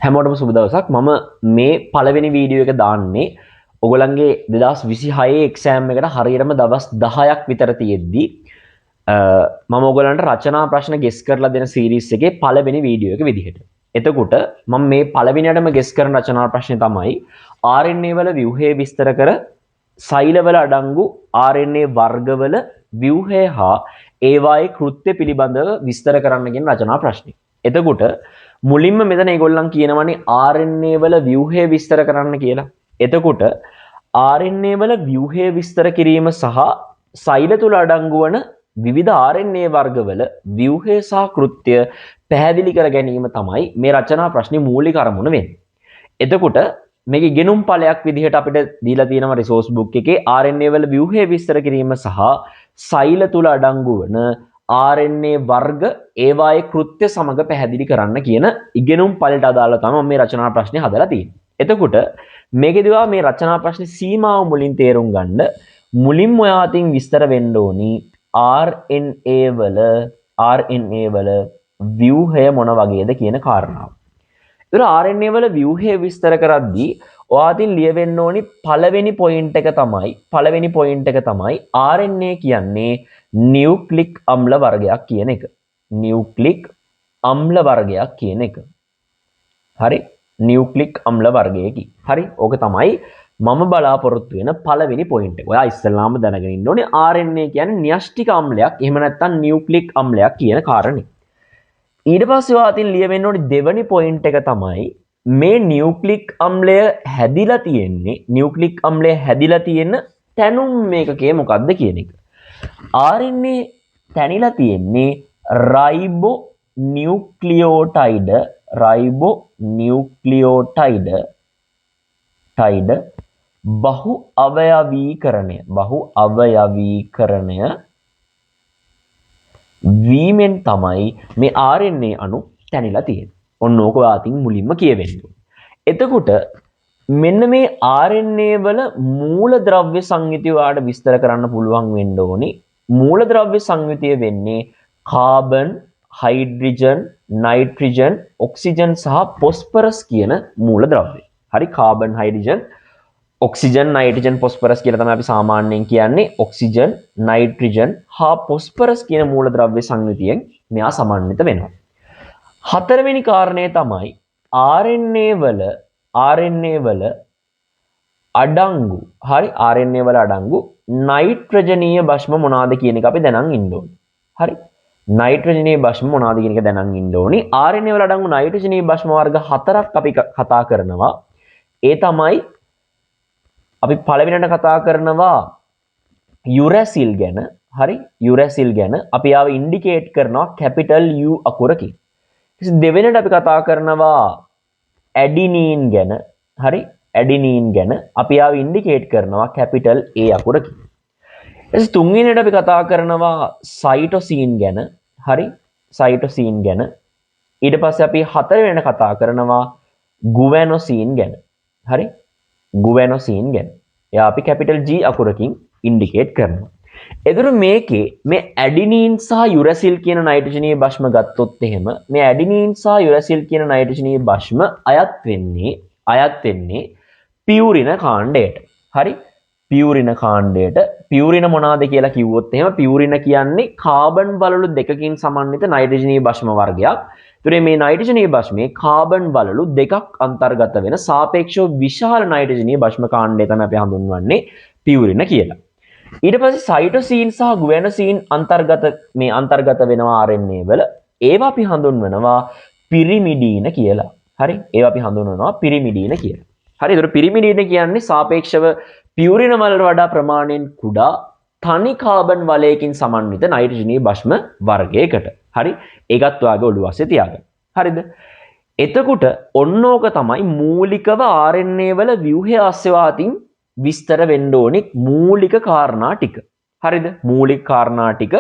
හැමෝටම සුබ දවසක්. මම මේ පළවෙනි වීඩියෝ එක දාන්නේ ඔයගොල්ලන්ගේ 2026 එක්සෑම් එකට හරියටම දවස් 10ක් විතර තියෙද්දි මම ඔයගොල්ලන්ට රචනා ප්‍රශ්න ගෙස් කරලා දෙන සීරීස් එකේ පළවෙනි වීඩියෝ එක විදිහට. එතකොට මම මේ පළවෙනියටම ගෙස් කරන රචනා ප්‍රශ්නේ තමයි RNA වල ව්‍යුහය විස්තර කර සෛලවල අඩංගු RNA වර්ගවල ව්‍යුහය හා ඒවායේ කෘත්‍ය පිළිබඳව විස්තර කරන්න කියන රචනා ප්‍රශ්නේ. එතකොට මුලින්ම මෙතන ඒගොල්ලන් කියනවනේ RNA වල ව්‍යුහය විස්තර කරන්න කියලා. එතකොට RNA වල ව්‍යුහය විස්තර කිරීම සහ සෛල තුල අඩංගු වන විවිධ RNA වර්ගවල ව්‍යුහය සහ කෘත්‍ය පැහැදිලි කර ගැනීම තමයි මේ රචනා ප්‍රශ්නේ මූලික අරමුණ වෙන්නේ. එතකොට මේක ඉගෙනුම් ඵලයක් විදිහට අපිට දීලා තියෙනවා රිසෝස් බුක් එකේ RNA වල ව්‍යුහය විස්තර කිරීම සහ සෛල තුල අඩංගු වන RNA වර්ග ඒවායේ කෘත්‍ය සමග පැහැදිලි කරන්න කියන ඉගෙනුම් ඵලයට අදාළ තමයි මේ රචනා ප්‍රශ්නේ හදලා තියෙන්නේ. එතකොට මේකේදී මේ රචනා ප්‍රශ්නේ සීමාව මුලින් තේරුම් ගන්න මුලින්ම ඔයා අතින් විස්තර වෙන්න ඕනි RNA වල ව්‍යුහය මොන වගේද කියන කාරණාව. ඒතර RNA වල ව්‍යුහය විස්තර කරද්දී ඔයා අතින් ලියවෙන්න ඕනි පළවෙනි පොයින්ට් එක තමයි RNA කියන්නේ නියුක්ලික් අම්ල වර්ගයක් කියන එක. නියුක්ලික් අම්ල වර්ගයක් කියන එක. හරි? නියුක්ලික් අම්ල වර්ගයකි. හරි? ඕක තමයි මම බලාපොරොත්තු වෙන පළවෙනි පොයින්ට් එක. ඔයා ඉස්සෙල්ලාම දැනගෙන ඉන්න ඕනේ RNA කියන්නේ න්‍යෂ්ටික අම්ලයක්. එහෙම නැත්නම් නියුක්ලික් අම්ලයක් කියන කාරණේ. ඊට පස්සේ ඔයා අතින් ලියවෙන්න ඕනේ දෙවෙනි පොයින්ට් එක තමයි මේ නියුක්ලික් අම්ලය හැදිලා තියෙන තැනුම් මේකකේ මොකක්ද කියන එක. RNA තැනිලා තියෙන්නේ රයිබෝනියුක්ලියෝටයිඩ් බහු අවයවීකරණය වීමෙන් තමයි මේ RNA අණු තැනිලා තියෙන්නේ. ඔන්න ඕක වාතින් මුලින්ම කියවෙන්න ඕනේ. එතකොට මෙන්න මේ RNA වල මූලද්‍රව්‍ය සංයුතිය ඔයාලට විස්තර කරන්න පුළුවන් වෙන්න ඕනේ. මූලද්‍රව්‍ය සංයුතිය වෙන්නේ කාබන්, හයිඩ්‍රජන්, නයිට්‍රජන්, ඔක්සිජන් සහ ෆොස්ෆරස් කියන මූලද්‍රව්‍ය. හරි? Carbon, hydrogen, oxygen, nitrogen, phosphorus කියලා තමයි අපි සාමාන්‍යයෙන් කියන්නේ. ඔක්සිජන්, නයිට්‍රජන් හා ෆොස්ෆරස් කියන මූලද්‍රව්‍ය සංයුතියෙන් මෙයා සමන්විත වෙනවා. හතරවෙනි කාරණය තමයි RNA වල අඩංගු නයිට්‍රජනීය භස්ම මොනවාද කියන එක අපි දැනන් ඉන්න ඕනේ. හරි? නයිට්‍රජනීය භස්ම මොනවාද කියන එක දැනන් ඉන්න ඕනේ. RNA වල අඩංගු නයිට්‍රජනීය භස්ම වර්ග හතරක් අපි කතා කරනවා. ඒ තමයි අපි පළවෙනිට කතා කරනවා යුරැසිල් ගැන. හරි? යුරැසිල් ගැන අපි ආව ඉන්ඩිකේට් කරනවා කැපිටල් U අකුරකින්. දෙවෙනිට අපි කතා කරනවා ඇඩිනීන් ගැන. හරි? ඇඩිනීන් ගැන අපි ආව ඉන්ඩිකේට් කරනවා කැපිටල් A අකුරකින්. ඊට තුන්වෙනිට අපි කතා කරනවා සයිටොසීන් ගැන. හරි? සයිටොසීන් ගැන. ඊට පස්සේ අපි හතරවෙනිට කතා කරනවා ගුවැනොසීන් ගැන. හරි? ගුවැනොසීන් ගැන. එයා අපි කැපිටල් G අකුරකින් ඉන්ඩිකේට් කරනවා. එතකොට මේකේ මේ ඇඩිනීන් සහ යුරැසිල් කියන නයිට්‍රජනීය භස්ම ගත්තොත් එහෙම මේ ඇඩිනීන් සහ යුරැසිල් කියන නයිට්‍රජනීය භස්ම අයත් වෙන්නේ පියුරින කාණ්ඩයට. හරි? පියුරින කාණ්ඩයට. පියුරින මොනවාද කියලා කිව්වොත් එහෙම පියුරින කියන්නේ කාබන් වලලු දෙකකින් සමන්විත නයිට්‍රජනීය භස්ම වර්ගයක්. ඒතර මේ නයිට්‍රජනීය භස්මේ කාබන් වලලු දෙකක් අන්තර්ගත වෙන සාපේක්ෂව විශාල නයිට්‍රජනීය භස්ම කාණ්ඩය තමයි අපි හඳුන්වන්නේ පියුරින කියලා. ඊට පස්සේ සයිටොසීන් සහ ගුවැනොසීන් අන්තර්ගත වෙනවා RNA වල. ඒවා අපි හඳුන්වනවා පිරිමිඩීන කියලා. හරි? ඒවා අපි හඳුන්වනවා පිරිමිඩීන කියලා. හරි? ඒතර පිරිමිඩීන කියන්නේ සාපේක්ෂව පියුරින වලට වඩා ප්‍රමාණයෙන් කුඩා තනි කාබන් වලයකින් සමන්විත නයිට්‍රජනීය භස්ම වර්ගයකට. හරි? ඒකත් ඔයාගේ ඔළුව අස්සේ තියාගන්න. හරිද? එතකොට ඔන්නෝක තමයි මූලිකව RNA වල ව්‍යුහය අස්සෙවාතින් විස්තර වෙන්න ඕනේ මූලික කාරණා ටික. හරිද? මූලික කාරණා ටික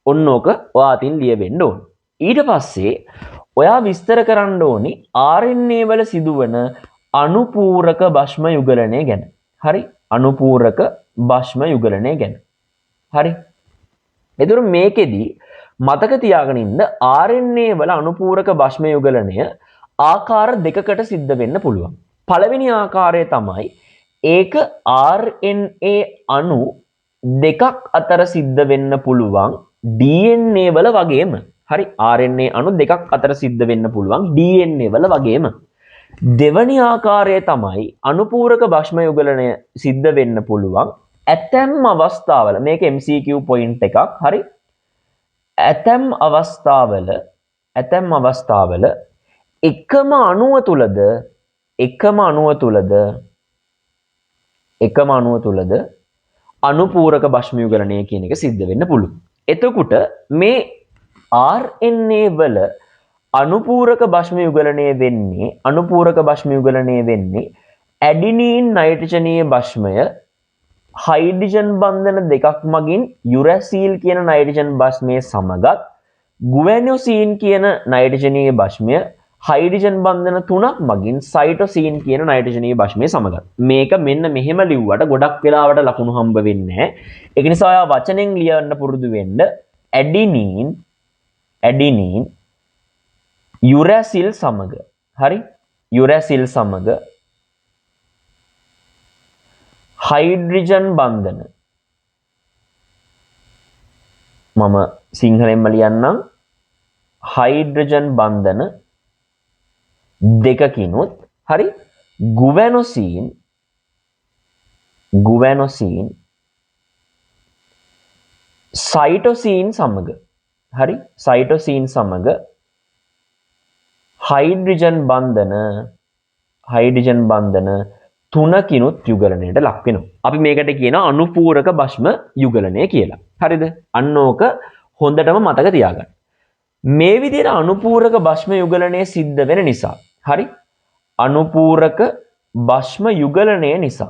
ඔන්නෝක ඔයා අතින් ලියවෙන්න ඕනේ. ඊට පස්සේ ඔයා විස්තර කරන්න ඕනේ RNA වල සිදුවන අනුපූරක භස්ම යුගලනය ගැන. හරි? අනුපූරක භස්ම යුගලනය ගැන. හරි? එතකොට මේකෙදි මතක තියාගෙන ඉන්න RNA වල අනුපූරක භස්ම යුගලනය ආකාර දෙකකට සිද්ධ වෙන්න පුළුවන්. පළවෙනි ආකාරය තමයි ඒක RNA අණු දෙකක් අතර සිද්ධ වෙන්න පුළුවන් DNA වල වගේම. හරි, RNA අණු දෙකක් අතර සිද්ධ වෙන්න පුළුවන් DNA වල වගේම. දෙවැනි ආකාරය තමයි අනුපූරක භෂ්ම යුගලනය සිද්ධ වෙන්න පුළුවන් ඇතැම් අවස්ථාවල. මේක MCQ පොයින්ට් එකක්. හරි, ඇතැම් අවස්ථාවල එකම අණුව තුලද අනුපූරක භෂ්ම යුගලනය කියන එක සිද්ධ වෙන්න පුළුවන්. එතකොට මේ RNA වල අනුපූරක භෂ්ම යුගලනය වෙන්නේ ඇඩිනීන් නයිට්‍රජනීය භෂ්මය හයිඩ්‍රජන් බන්ධන දෙකක් මගින් යුරැසිල් කියන නයිට්‍රජන් භෂ්මය සමගත් ගුවැනොසීන් කියන නයිට්‍රජනීය භෂ්මය හයිඩ්‍රජන් බන්ධන තුනක් මගින් සයිටොසීන් කියන නයිට්‍රජනීය භෂ්මය සමගත්. මේක මෙන්න මෙහෙම ලිව්වට ගොඩක් වෙලාවට ලකුණු හම්බ වෙන්නේ නැහැ. ඒක නිසා ඔයා වචනෙන් ලියන්න පුරුදු වෙන්න. ඇඩිනීන් යුරැසිල් සමග. හරි, යුරැසිල් සමග හයිඩ්‍රජන් බන්ධන. මම සිංහලෙන්ම ලියන්නම්. හයිඩ්‍රජන් බන්ධන දෙකකිනුත් හරි ගුවැනොසීන් සයිටොසීන් සමග. හරි, සයිටොසීන් සමග හයිඩ්‍රජන් බන්ධන තුනකිනුත් යුගලනයට ලක් වෙනවා. අපි මේකට කියන අනුපූරක භෂ්ම යුගලනය කියලා. හරිද? අන්න ඕක හොඳටම මතක තියාගන්න. මේ විදිහට අනුපූරක භෂ්ම යුගලනය සිද්ධ වෙන නිසා, හරි, අනුපූරක භෂ්ම යුගලනය නිසා,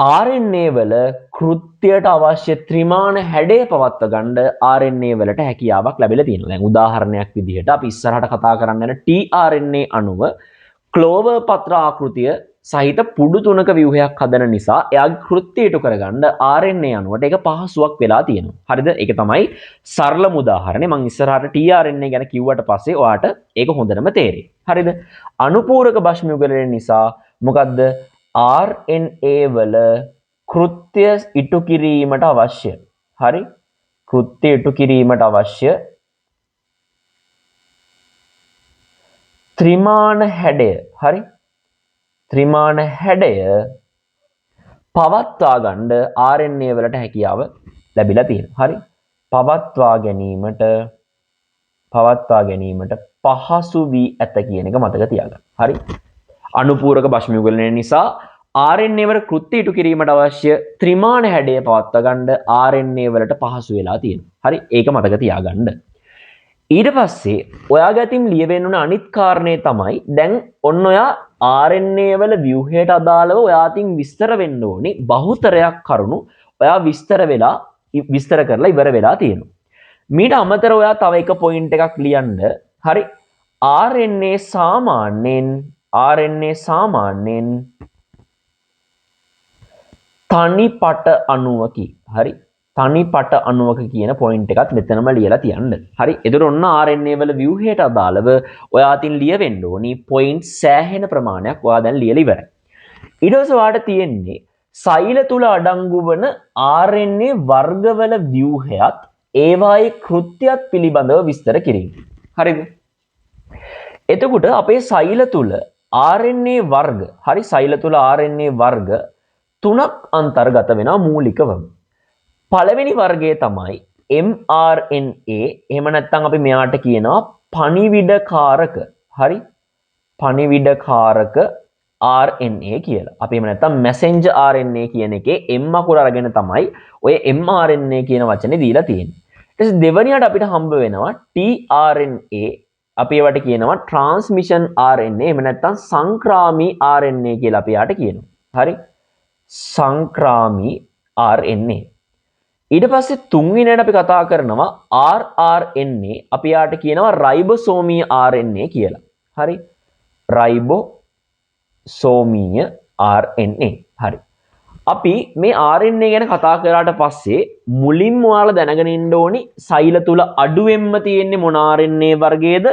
RNA වල කෘත්‍යයට අවශ්‍ය ත්‍රිමාණ හැඩය පවත්ව ගන්න RNA වලට හැකියාවක් ලැබිලා තියෙනවා. දැන් උදාහරණයක් විදිහට අපි ඉස්සරහට කතා කරන්න යන tRNA අණුව ක්ලෝවර් පත්‍ර ආකෘතිය සහිත පුඩු තුනක ව්‍යුහයක් හදන නිසා එයාගේ කෘත්‍ය ඉටු කරගන්න RNA අණුවට ඒක පහසුවක් වෙලා තියෙනවා. හරිද? ඒක තමයි සරලම උදාහරණය. මම ඉස්සරහට tRNA ගැන කිව්වට පස්සේ ඔයාට ඒක හොඳටම තේරෙයි. හරිද? අනුපූරක භෂ්ම යුගලනය නිසා මොකද්ද? RNA වල කෘත්‍ය ඉටු කිරීමට අවශ්‍ය. හරි? කෘත්‍ය ඉටු කිරීමට අවශ්‍ය ත්‍රිමාණ හැඩය. හරි? ත්‍රිමාණ හැඩය පවත්වා ගන්න RNA වලට හැකියාව ලැබිලා තියෙනවා. හරි? පවත්වා ගැනීමට පහසු වී ඇත කියන එක මතක තියාගන්න. හරි? අනුපූරක භෂ්ම යුගලනය නිසා RNA වල කෘත්‍ය ඉටු කිරීමට අවශ්‍ය ත්‍රිමාණ හැඩය පවත්වා ගන්න RNA වලට පහසු වෙලා තියෙනවා. හරි? ඒක මතක තියාගන්න. ඊට පස්සේ ඔයාගේ අතින් ලියවෙන්න ඕන අනිත් කාරණේ තමයි දැන් ඔන්න ඔයා RNA වල ව්‍යුහයට අදාළව ඔයා අතින් විස්තර වෙන්න ඕනි බහුතරයක් කරුණු ඔයා විස්තර කරලා ඉවර වෙලා තියෙනවා. මීට අමතරව ඔයා තව එක පොයින්ට් එකක් ලියන්න. හරි? RNA සාමාන්‍යයෙන් තනිපට අණුවකි. හරි? තනිපට අණුවක කියන පොයින්ට් එකත් මෙතනම ලියලා තියන්න. හරි? එතකොට ඔන්න RNA වල ව්‍යුහයට අදාළව ඔයා අතින් ලියවෙන්න ඕනි පොයින්ට් සෑහෙන ප්‍රමාණයක් ඔයා දැන් ලියලා ඉවරයි. ඊට පස්සේ ඔයාට තියෙන්නේ සෛල තුල අඩංගු වන RNA වර්ගවල ව්‍යුහයත් ඒවායේ කෘත්‍යයත් පිළිබඳව විස්තර කිරීම. හරිද? එතකොට අපේ සෛල තුල RNA වර්ග, හරි, සෛල තුල RNA වර්ග තුනක් අන්තර්ගත වෙනවා මූලිකවම. පළවෙනි වර්ගය තමයි mRNA. එහෙම නැත්නම් අපි මෙයාට කියනවා පණිවිඩකාරක. හරි? පණිවිඩකාරක RNA කියලා. අපි එහෙම නැත්නම් messenger RNA කියන එකේ M අකුර අරගෙන තමයි ඔය mRNA කියන වචනේ දීලා තියෙන්නේ. ඊට පස්සේ දෙවෙනියට අපිට හම්බ වෙනවා tRNA. අපි ඒවට කියනවා transmission RNA. එහෙම නැත්නම් සංක්‍රාමී RNA කියලා අපි යාට කියනවා. හරි? සංක්‍රාමී RNA. ඊට පස්සේ තුන්වෙනියට අපි කතා කරනවා rRNA. අපි යාට කියනවා රයිබෝසෝමීය RNA කියලා. හරි? රයිබෝසෝමීය RNA. හරි. අපි මේ RNA ගැන කතා කරාට පස්සේ මුලින්ම ඔයාලා දැනගෙන ඉන්න ඕනි සෛල තුල අඩුවෙන්ම තියෙන්නේ මොන RNA වර්ගයේද?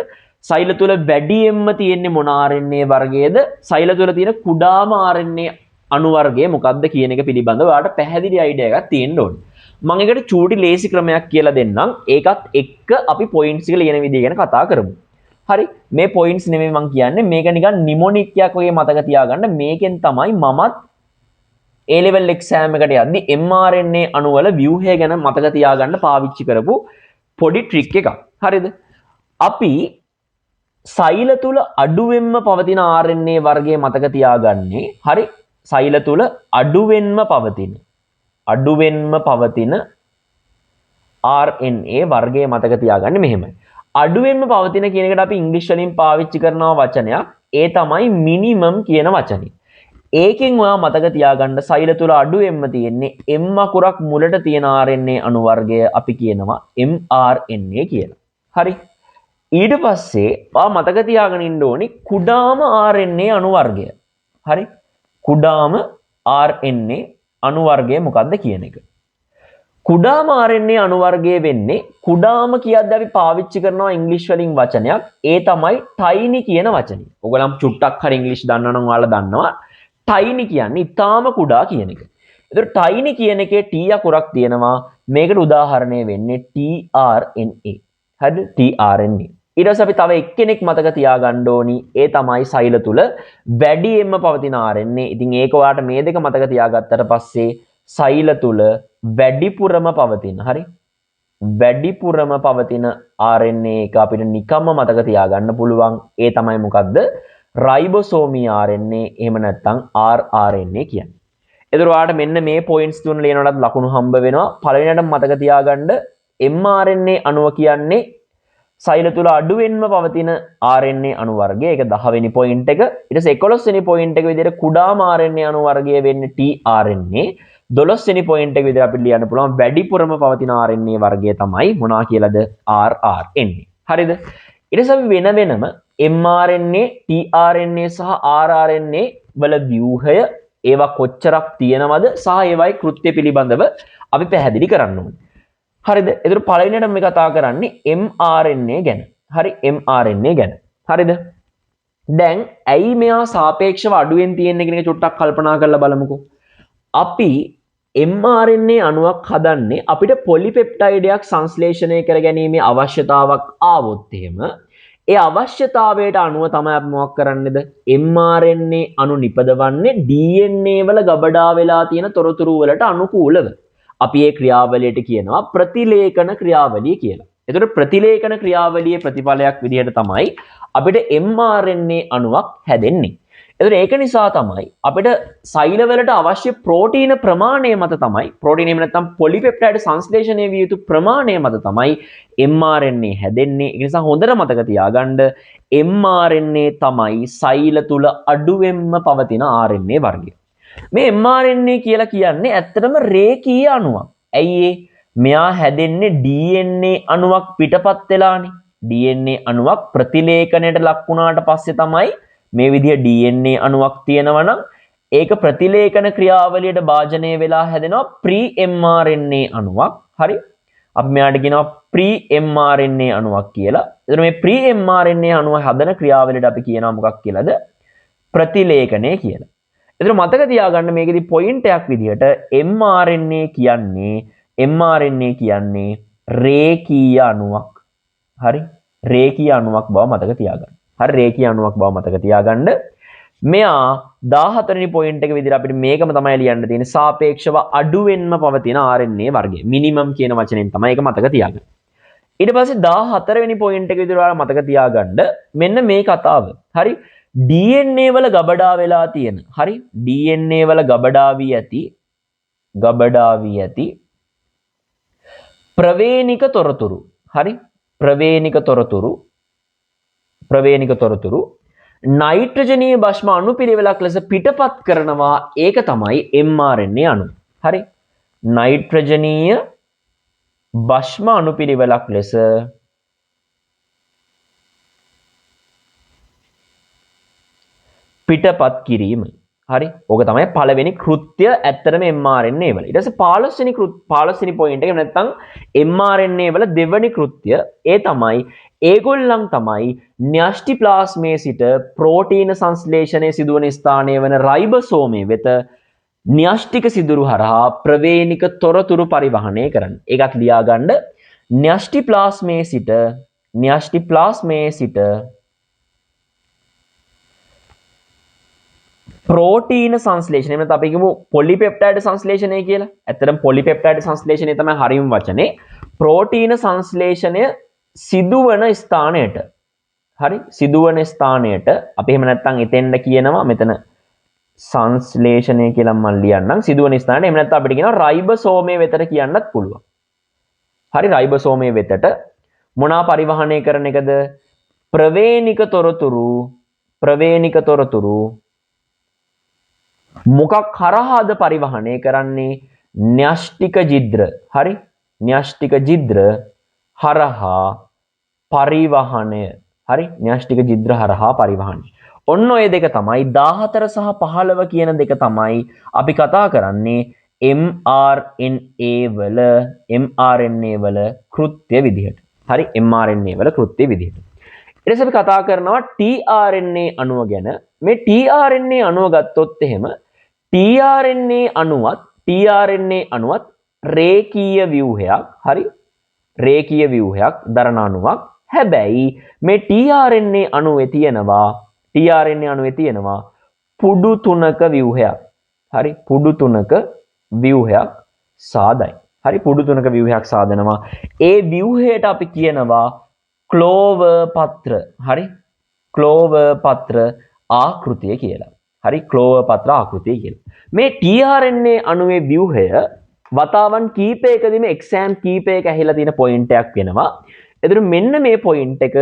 සෛල තුල වැඩියෙන්ම තියෙන්නේ මොන RNA වර්ගයේද? සෛල තුල තියෙන කුඩාම RNA අණු වර්ගය මොකක්ද කියන එක පිළිබඳව ඔයාලට පැහැදිලි අයිඩියා එකක් තියෙන්න ඕනේ. මම ඒකට චූටි ලේසි ක්‍රමයක් කියලා දෙන්නම්. ඒකත් එක්ක අපි පොයින්ට්ස් එක ලියන විදිය ගැන කතා කරමු. හරි. මේ පොයින්ට්ස් නෙමෙයි මම කියන්නේ. මේක නිකන් නිමොනික් එකක් වගේ මතක තියාගන්න. මේකෙන් තමයි මමත් A level exam එකට යද්දි mRNA අණු වල ව්‍යුහය ගැන මතක තියාගන්න පාවිච්චි කරපු පොඩි ට්‍රික් එකක්. හරිද? අපි සෛල තුල අඩුවෙන්ම පවතින RNA වර්ගය මතක තියාගන්නේ. හරි. සෛල තුල අඩුවෙන්ම පවතින RNA වර්ගය මතක තියාගන්නේ මෙහෙමයි. අඩුවෙන්ම පවතින කියන එකට අපි ඉංග්‍රීසි වලින් පාවිච්චි කරන වචනයක් ඒ තමයි මිනිමම් කියන වචනේ. ඒකෙන් ඔයා මතක තියාගන්න සෛල තුල අඩුවෙන්ම තියෙන්නේ M අකුරක් මුලට තියෙන RNA අණු වර්ගය අපි කියනවා mRNA කියලා. හරි. ඊට පස්සේ ඔයා මතක තියාගෙන ඉන්න ඕනි කුඩාම RNA අණු වර්ගය. හරි. කුඩාම RNA අණු වර්ගය මොකක්ද කියන එක. කුඩාම RNA අණු වර්ගය වෙන්නේ කුඩාම කියද්දී අපි පාවිච්චි කරනවා ඉංග්‍රීසි වලින් වචනයක්. ඒ තමයි tiny කියන වචනේ. ඔයගොල්ලන් චුට්ටක් හරි ඉංග්‍රීසි දන්නවා නම් ඔයාලා දන්නවා. tiny කියන්නේ ඊටාම කුඩා කියන එක. ඒතර tiny කියන එකේ T අකුරක් තියෙනවා. මේකට උදාහරණය වෙන්නේ tRNA. හරිද? tRNA. ඊට පස්සේ අපි තව එක්කෙනෙක් මතක තියාගන්න ඕනි. ඒ තමයි සෛල තුල වැඩියෙන්ම පවතින RNA. ඉතින් ඒක ඔයාලට මේ දෙක මතක තියාගත්තට පස්සේ සෛල තුල වැඩිපුරම පවතින. හරි? වැඩිපුරම පවතින RNA එක අපිට නිකම්ම මතක තියාගන්න පුළුවන්. ඒ තමයි මොකද්ද? රයිබෝසෝමී RNA එහෙම නැත්නම් rRNA කියන්නේ. ඒතර ඔයාලට මෙන්න මේ පොයින්ට්ස් තුන ලියනකොටත් ලකුණු හම්බ වෙනවා. පළවෙනියට මතක තියාගන්න mRNA අණුව කියන්නේ සෛල තුල අඩුවෙන්ම පවතින RNA අණු වර්ගය. ඒක 10 වෙනි පොයින්ට් එක. ඊට පස්සේ 11 වෙනි පොයින්ට් එක විදිහට කුඩාම RNA අණු වර්ගය වෙන්නේ tRNA. 12 වෙනි පොයින්ට් එක විදිහට අපිට ලියන්න පුළුවන් වැඩිපුරම පවතින RNA වර්ගය තමයි මොනවා කියලාද? rRNA. හරිද? ඊට පස්සේ අපි වෙන වෙනම mRNA, tRNA සහ rRNA වල ව්‍යුහය ඒවා කොච්චරක් තියෙනවද සහ ඒවයි කෘත්‍ය පිළිබඳව අපි පැහැදිලි කරන්න ඕනේ. හරිද? ඒතර පළවෙනියට මේ කතා කරන්නේ mRNA ගැන. හරි mRNA ගැන. හරිද? දැන් ඇයි මෙයා සාපේක්ෂව අඩුවෙන් තියෙන්නේ කියන එක චුට්ටක් කල්පනා කරලා බලමුකෝ. අපි mRNA අණුවක් හදන්නේ අපිට පොලිපෙප්ටයිඩයක් සංශ්ලේෂණය කර ගැනීමේ අවශ්‍යතාවක් ආවොත් එහෙම ඒ අවශ්‍යතාවයට අනුව තමයි අපි මොකක් කරන්නේද? mRNA අණු නිපදවන්නේ DNA වල ගබඩා වෙලා තියෙන තොරතුරු වලට අනුකූලව. අපි මේ ක්‍රියාවලියට කියනවා ප්‍රතිලේඛන ක්‍රියාවලිය කියලා. එතකොට ප්‍රතිලේඛන ක්‍රියාවලියේ ප්‍රතිඵලයක් විදිහට තමයි අපිට mRNA අණුවක් හැදෙන්නේ. එතකොට ඒක නිසා තමයි අපිට සෛල වලට අවශ්‍ය ප්‍රෝටීන ප්‍රමාණය මත තමයි ප්‍රෝටීන එහෙම නැත්නම් පොලිපෙප්ටයිඩ් සංශ්ලේෂණය විය යුතු ප්‍රමාණය මත තමයි mRNA හැදෙන්නේ. ඒ නිසා හොඳට මතක තියාගන්න mRNA තමයි සෛල තුල අඩුවෙන්ම පවතින RNA වර්ගය. මේ mRNA කියලා කියන්නේ ඇත්තටම රේඛීය අණුවක්. ඇයි මෙයා හැදෙන්නේ DNA අණුවක් පිටපත් වෙලානේ. DNA අණුවක් ප්‍රතිලේඛනයට ලක් වුණාට පස්සේ තමයි මේ විදිහ DNA අණුවක් තියෙනවා නම් ඒක ප්‍රතිලේඛන ක්‍රියාවලියට භාජනය වෙලා හැදෙනවා pre-mRNA අණුවක්. හරි? අපි මෙයාට කියනවා pre-mRNA අණුවක් කියලා. එතන මේ pre-mRNA අණුව හදන ක්‍රියාවලියට අපි කියනවා මොකක් කියලාද? ප්‍රතිලේඛනය කියලා. එතන මතක තියාගන්න මේකෙදි පොයින්ට් එකක් විදිහට mRNA කියන්නේ රේඛීය අණුවක්. හරි? රේඛීය අණුවක් බව මතක තියාගන්න. හරි රේඛීය අණුවක් බව මතක තියාගන්න. මෙයා 14 වෙනි පොයින්ට් එක විදිහට අපිට මේකම තමයි ලියන්න තියෙන්නේ සාපේක්ෂව අඩුවෙන්ම පවතින RNA වර්ගය. මිනිමම් කියන වචනෙන් තමයි ඒක මතක තියාගන්න. ඊට පස්සේ 14 වෙනි පොයින්ට් එක විදිහට ඔයාලා මතක තියාගන්න මෙන්න මේ කතාව. හරි? DNA වල ගබඩා වෙලා තියෙන. හරි? DNA වල ගබඩා වී ඇති ප්‍රවේණික තොරතුරු. හරි? ප්‍රවේණික තොරතුරු නයිට්‍රජනීය භස්ම අණුපිළිවෙලක් ලෙස පිටපත් කරනවා. ඒක තමයි mRNA අණු. හරි? නයිට්‍රජනීය භස්ම අණුපිළිවෙලක් ලෙස පිටපත් කිරීම. හරි. ඕක තමයි පළවෙනි කෘත්‍ය ඇත්තටම mRNA වල. ඊට පස්සේ 15 වෙනි පොයින්ට් එක නැත්තම් mRNA වල දෙවෙනි කෘත්‍ය ඒ තමයි ඒගොල්ලන් තමයි න්‍යෂ්ටි ප්ලාස්මයේ සිට ප්‍රෝටීන සංශ්ලේෂණය සිදුවන ස්ථානය වන රයිබෝසෝමයේ වෙත න්‍යෂ්ටික සිදුරු හරහා ප්‍රවේණික තොරතුරු පරිවහනය කරන්න. ඒකත් ලියා ගන්න. න්‍යෂ්ටි ප්ලාස්මයේ සිට ප්‍රෝටීන සංශ්ලේෂණය එහෙම නැත්නම් අපි කියමු පොලිපෙප්ටයිඩ් සංශ්ලේෂණය කියලා. ඇත්තටම පොලිපෙප්ටයිඩ් සංශ්ලේෂණය තමයි හරියම වචනේ. ප්‍රෝටීන සංශ්ලේෂණය සිදුවන ස්ථානයට. හරි? සිදුවන ස්ථානයට අපි එහෙම නැත්නම් එතෙන්ද කියනවා මෙතන සංශ්ලේෂණය කියලා මම ලියන්නම්. සිදුවන ස්ථානයට එහෙම නැත්නම් අපිට කියනවා රයිබෝසෝමයේ වෙතට කියන්නත් පුළුවන්. හරි රයිබෝසෝමයේ වෙතට මොනවා පරිවහනය කරන එකද? ප්‍රවේණික තොරතුරු මොකක් හරහාද පරිවහනය කරන්නේ? න්‍යෂ්ටික ජිද්‍ර. හරි? න්‍යෂ්ටික ජිද්‍ර හරහා පරිවහනය. හරි? න්‍යෂ්ටික ජිද්‍ර හරහා පරිවහනය. ඔන්න ඔය දෙක තමයි 14 සහ 15 කියන දෙක තමයි අපි කතා කරන්නේ mRNA වල කෘත්‍ය විදිහට. හරි? mRNA වල කෘත්‍ය විදිහට. ඊට පස්සේ අපි කතා කරනවා tRNA අණුව ගැන. මේ tRNA අණුව ගත්තොත් එහෙම tRNA අණුවත් රේඛීය ව්‍යුහයක්. හරි? රේඛීය ව්‍යුහයක් දරන අණුවක්. හැබැයි මේ tRNA අණුවේ තියෙනවා පුඩු තුනක ව්‍යුහයක්. හරි? පුඩු තුනක ව්‍යුහයක් සාදයි. හරි? පුඩු තුනක ව්‍යුහයක් සාදනවා. ඒ ව්‍යුහයට අපි කියනවා ක්ලෝවර් පත්‍ර. හරි? ක්ලෝවර් පත්‍ර ආකෘතිය කියලා. හරි? ක්ලෝවර් පත්‍ර ආකෘතිය කියලා. මේ tRNA අණුවේ ව්‍යුහය වතාවන් කීපයකදීම එක්සෑම් කීපයක ඇහිලා තියෙන පොයින්ට් එකක් වෙනවා. එතකොට මෙන්න මේ පොයින්ට් එක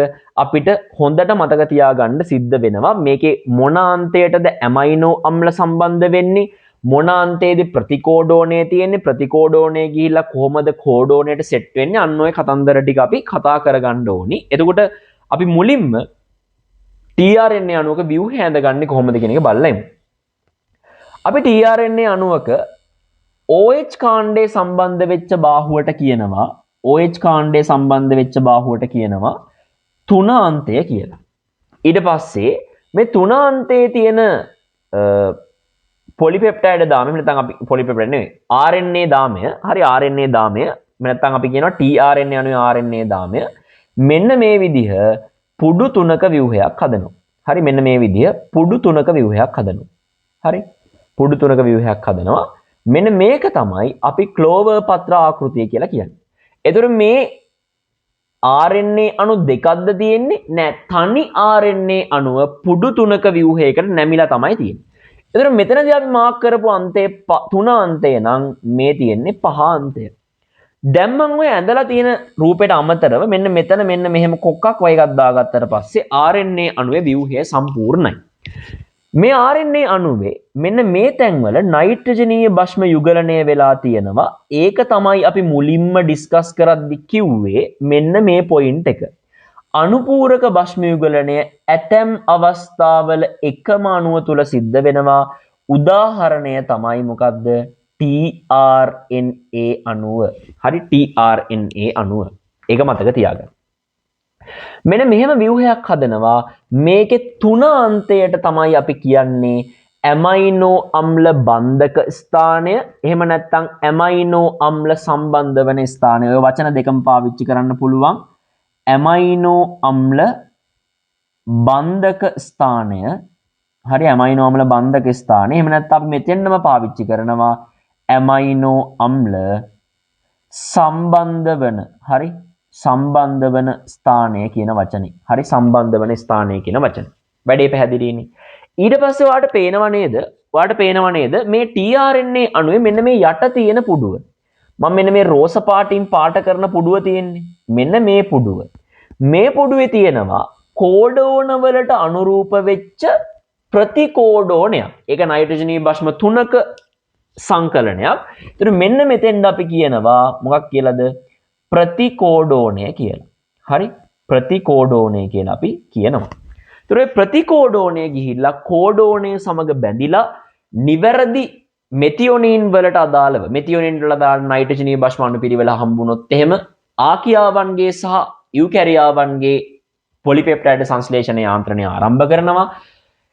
අපිට හොඳට මතක තියාගන්න සිද්ධ වෙනවා. මේකේ මොන අන්තයටද ඇමයිනෝ අම්ල සම්බන්ධ වෙන්නේ? මොන අන්තයේදී ප්‍රතිකෝඩෝණය තියෙන්නේ? ප්‍රතිකෝඩෝණය ගිහිල්ලා කොහොමද කෝඩෝණයට සෙට් වෙන්නේ? අන්න ඔය කතන්දර ටික අපි කතා කරගන්න ඕනි. එතකොට අපි මුලින්ම tRNA අණුවක ව්‍යුහය හඳගන්නේ කොහොමද කියන එක බලලා ඉමු. අපි tRNA අණුවක OH කාණ්ඩයේ සම්බන්ධ වෙච්ච බාහුවට කියනවා තුනාන්තය කියලා. ඊට පස්සේ මේ තුනාන්තයේ තියෙන පොලිපෙප්ටයිඩ් දාමය නැත්නම් අපි පොලිපෙප්ටයිඩ් නෙවෙයි RNA දාමය. හරි RNA දාමය නැත්නම් අපි කියනවා tRNA අණුවේ RNA දාමය මෙන්න මේ විදිහ පුඩු තුනක ව්‍යුහයක් හදනවා. හරි? මෙන්න මේ විදිහ පුඩු තුනක ව්‍යුහයක් හදනවා. හරි? පුඩු තුනක ව්‍යුහයක් හදනවා. මෙන්න මේක තමයි අපි ක්ලෝවර් පත්‍ර ආකෘතිය කියලා කියන්නේ. එතකොට මේ RNA අණු දෙකක්ද තියෙන්නේ? නෑ. තනි RNA අණුව පුඩු තුනක ව්‍යුහයකට නැමිලා තමයි තියෙන්නේ. එතකොට මෙතනදී අපි මාක් කරපු අන්තයේ 3 අන්තය නම් මේ තියෙන්නේ 5 අන්තය. දැන් මම ඔය ඇඳලා තියෙන රූපයට අමතරව මෙන්න මෙතන මෙන්න මෙහෙම කොක්කක් වගේ එකක් දාගත්තට පස්සේ RNA අණුවේ ව්‍යුහය සම්පූර්ණයි. මේ RNA අණුවේ මෙන්න මේ තැන්වල නයිට්‍රජනීය භෂ්ම යුගලනය වෙලා තියෙනවා. ඒක තමයි අපි මුලින්ම ඩිස්කස් කරද්දි කිව්වේ මෙන්න මේ පොයින්ට් එක. අනුපූරක භෂ්ම යුගලනය ඇතැම් අවස්ථාවල එකම අණුව තුල සිද්ධ වෙනවා. උදාහරණය තමයි මොකද්ද? tRNA අණුව. හරි? tRNA අණුව. ඒක මතක තියාගන්න. මෙන්න මෙහෙම ව්‍යුහයක් හදනවා. මේකේ 3 අන්තයට තමයි අපි කියන්නේ ඇමයිනෝ අම්ල බන්ධක ස්ථානය. එහෙම නැත්නම් ඇමයිනෝ අම්ල සම්බන්ධ වෙන ස්ථානය. ඔය වචන දෙකම පාවිච්චි කරන්න පුළුවන්. ඇමයිනෝ අම්ල බන්ධක ස්ථානය. හරි? ඇමයිනෝ අම්ල බන්ධක ස්ථානය. එහෙම නැත්නම් අපි මෙතෙන්ම පාවිච්චි කරනවා ඇමයිනෝ අම්ල සම්බන්ධ වෙන. හරි? සම්බන්ධ වන ස්ථානය කියන වචනේ. හරි? සම්බන්ධ වන ස්ථානය කියන වචනේ. වැඩේ පැහැදිලිනේ. ඊට පස්සේ ඔයාලට පේනව නේද මේ tRNA අණුවේ මෙන්න මේ යට තියෙන පුඩුව. මම මෙන්න මේ රෝස පාටින් පාට කරන පුඩුව තියෙන්නේ. මෙන්න මේ පුඩුව. මේ පුඩුවේ තියෙනවා කෝඩෝන වලට අනුරූප වෙච්ච ප්‍රතිකෝඩෝනයක්. ඒක නයිට්‍රජනීය භෂ්ම 3ක සංකලනයක්. ඒතර මෙන්න මෙතෙන්ද අපි කියනවා මොකක් කියලාද? ප්‍රතිකෝඩෝණය කියලා. හරි? ප්‍රතිකෝඩෝණය කියලා අපි කියනවා. ඒතර ප්‍රතිකෝඩෝණය ගිහිල්ලා කෝඩෝණය සමග බැඳිලා නිවැරදි මෙතියොනින් වලට අදාළව මෙතියොනින් වල අදාළ නයිට්‍රජනීය භස්ම අණු පිරිවෙල හම්බුනොත් එහෙම ආකියාවන්ගේ සහ යුකැරියාවන්ගේ පොලිපෙප්ටයිඩ් සංශ්ලේෂණ යාන්ත්‍රණය ආරම්භ කරනවා.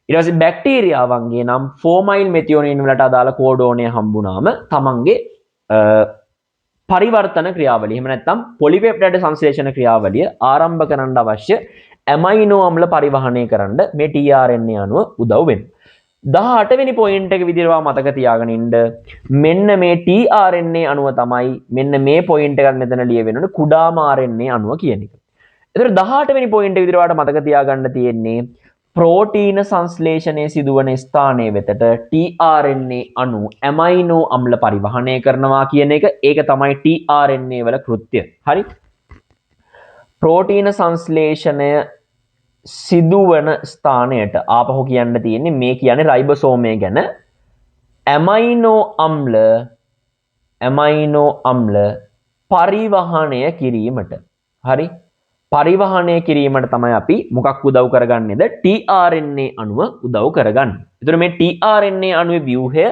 ඊට පස්සේ බැක්ටීරියාවන්ගේ නම් ෆෝමයිල් මෙතියොනින් වලට අදාළ කෝඩෝනය හම්බුනාම තමන්ගේ පරිවර්තන ක්‍රියාවලිය එහෙම නැත්නම් පොලිපෙප්ටයිඩ් සංශ්ලේෂණ ක්‍රියාවලිය ආරම්භ කරන්න අවශ්‍ය ඇමයිනෝ අම්ල පරිවහනය කරන්න මේ tRNA අණුව උදව් වෙනවා. 18 වෙනි පොයින්ට් එක විදිහට මතක තියාගෙන ඉන්න මෙන්න මේ tRNA අණුව තමයි මෙන්න මේ පොයින්ට් එකක් මෙතන ලියවෙන්නේ කුඩාම RNA අණුව කියන එක. ඒතර 18 වෙනි පොයින්ට් එක විදිහට මතක තියාගන්න තියෙන්නේ ප්‍රෝටීන සංශ්ලේෂණය සිදුවන ස්ථානයේ වෙතට tRNA අණු ඇමයිනෝ අම්ල පරිවහනය කරනවා කියන එක. ඒක තමයි tRNA වල කෘත්‍ය. හරි. ප්‍රෝටීන සංශ්ලේෂණය සිදුවන ස්ථානයට ආපහු කියන්න තියෙන්නේ මේ කියන්නේ රයිබෝසෝමය ගැන ඇමයිනෝ අම්ල පරිවහනය කිරීමට. හරි. පරිවහනය කිරීමට තමයි අපි මොකක් උදව් කරගන්නේද tRNA අණුව උදව් කරගන්නේ. ඒතර මේ tRNA අණුවේ ව්‍යුහය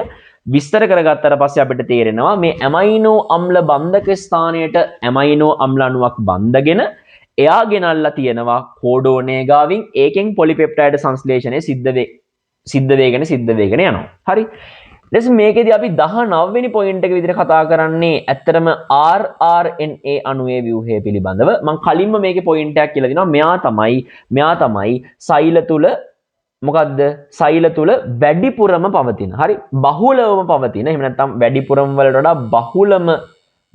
විස්තර කරගත්තට පස්සේ අපිට තේරෙනවා මේ ඇමයිනෝ අම්ල බන්ධක ස්ථානයට ඇමයිනෝ අම්ල අණුවක් බන්ධගෙන එයා ගෙනල්ලා තියෙනවා කෝඩෝනය ගාවින් ඒකෙන් පොලිපෙප්ටයිඩ් සංශ්ලේෂණය සිද්ධ වෙගෙන යනවා. හරි. ඊට මේකෙදි අපි 19 වෙනි පොයින්ට් එක විදිහට කතා කරන්නේ ඇත්තටම rRNA අණුවේ ව්‍යුහය පිළිබඳව. මම කලින්ම මේකේ පොයින්ට් එකක් කියලා දිනවා. මෙයා තමයි සෛල තුල මොකද්ද? සෛල තුල වැඩිපුරම පවතින. හරි. බහුලවම පවතින. එහෙම නැත්නම් වැඩිපුරම වලට වඩා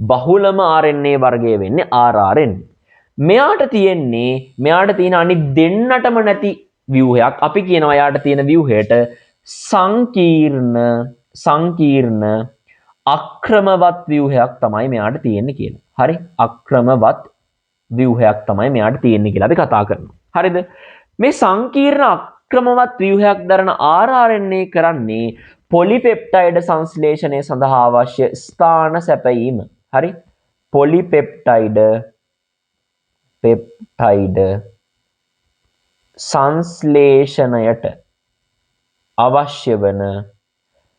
බහුලම RNA වර්ගය වෙන්නේ rRNA. මෙයාට තියෙන අනිත් දෙන්නටම නැති ව්‍යුහයක්. අපි කියනවා යාට තියෙන ව්‍යුහයට සංකීර්ණ අක්‍රමවත් ව්‍යුහයක් තමයි මෙයාට තියෙන්නේ කියලා. හරි. අක්‍රමවත් ව්‍යුහයක් තමයි මෙයාට තියෙන්නේ කියලා අපි කතා කරනවා. හරිද? මේ සංකීර්ණ අක්‍රමවත් ව්‍යුහයක් දරන rRNA කරන්නේ පොලිපෙප්ටයිඩ් සංශ්ලේෂණය සඳහා අවශ්‍ය ස්ථාන සැපයීම. හරි. පොලිපෙප්ටයිඩ් සංශ්ලේෂණයට අවශ්‍ය වන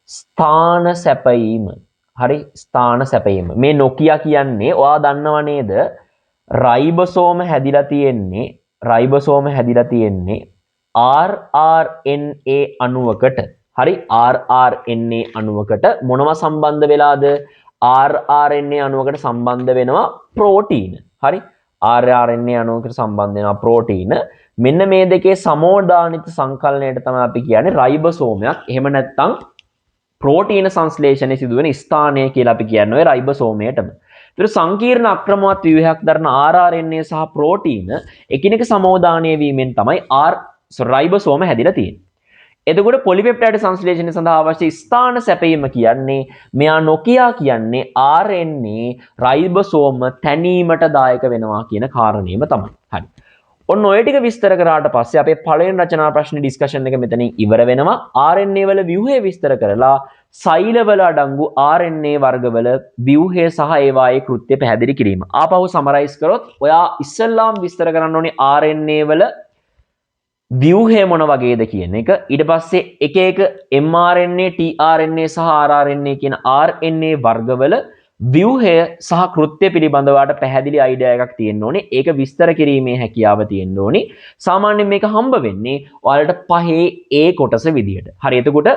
ස්ථාන සැපයීම. හරි. ස්ථාන සැපයීම. මේ නොකියා කියන්නේ ඔයා දන්නව නේද? රයිබෝසෝම හැදිලා තියෙන්නේ rRNA අණුවකට. හරි. rRNA අණුවකට මොනව සම්බන්ධ වෙලාද? rRNA අණුවකට සම්බන්ධ වෙනවා ප්‍රෝටීන. හරි. rRNA අණුවකට සම්බන්ධ වෙනවා ප්‍රෝටීන. මෙන්න මේ දෙකේ සමෝදානිත සංකලනයට තමයි අපි කියන්නේ රයිබෝසෝමයක්. එහෙම නැත්නම් ප්‍රෝටීන සංශ්ලේෂණය සිදුවෙන ස්ථානය කියලා අපි කියන්නේ රයිබෝසෝමයටම. ඒතර සංකීර්ණ අක්‍රමවත් ව්‍යුහයක් දරන rRNA සහ ප්‍රෝටීන එකිනෙක සමෝදානය වීමෙන් තමයි රයිබෝසෝම හැදිලා තියෙන්නේ. එතකොට පොලිපෙප්ටයිඩ් සංශ්ලේෂණය සඳහා අවශ්‍ය ස්ථාන සැපයීම කියන්නේ මෙයා නොකියා කියන්නේ RNA රයිබෝසෝම තැනීමට දායක වෙනවා කියන කාරණේම තමයි. හරි. ඔන්න ඔය ටික විස්තර කරාට පස්සේ අපේ පළවෙනි රචනා ප්‍රශ්න ඩිස්කෂන් එක මෙතනින් ඉවර වෙනවා. RNA වල ව්‍යුහය විස්තර කරලා සෛලවල අඩංගු RNA වර්ගවල ව්‍යුහය සහ ඒවායේ කෘත්‍ය පැහැදිලි කිරීම. ආපහු සමරයිස් කරොත් ඔයා ඉස්සෙල්ලාම විස්තර කරන්න ඕනේ RNA වල ව්‍යුහය මොන වගේද කියන එක. ඊට පස්සේ එක එක mRNA, tRNA සහ rRNA කියන RNA වර්ගවල ව්‍යුහය සහ කෘත්‍ය පිළිබඳවට පැහැදිලි අයිඩියා එකක් තියෙන්න ඕනේ. ඒක විස්තර කිරීමේ හැකියාව තියෙන්න ඕනේ. සාමාන්‍යයෙන් මේක හම්බ වෙන්නේ ඔයාලට 5A කොටස විදියට. හරි. එතකොට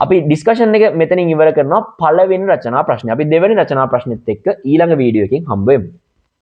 අපි ඩිස්කෂන් එක මෙතනින් ඉවර කරනවා පළවෙනි රචනා ප්‍රශ්නේ. අපි දෙවෙනි රචනා ප්‍රශ්නෙත් එක්ක ඊළඟ වීඩියෝ එකකින් හම්බ වෙමු.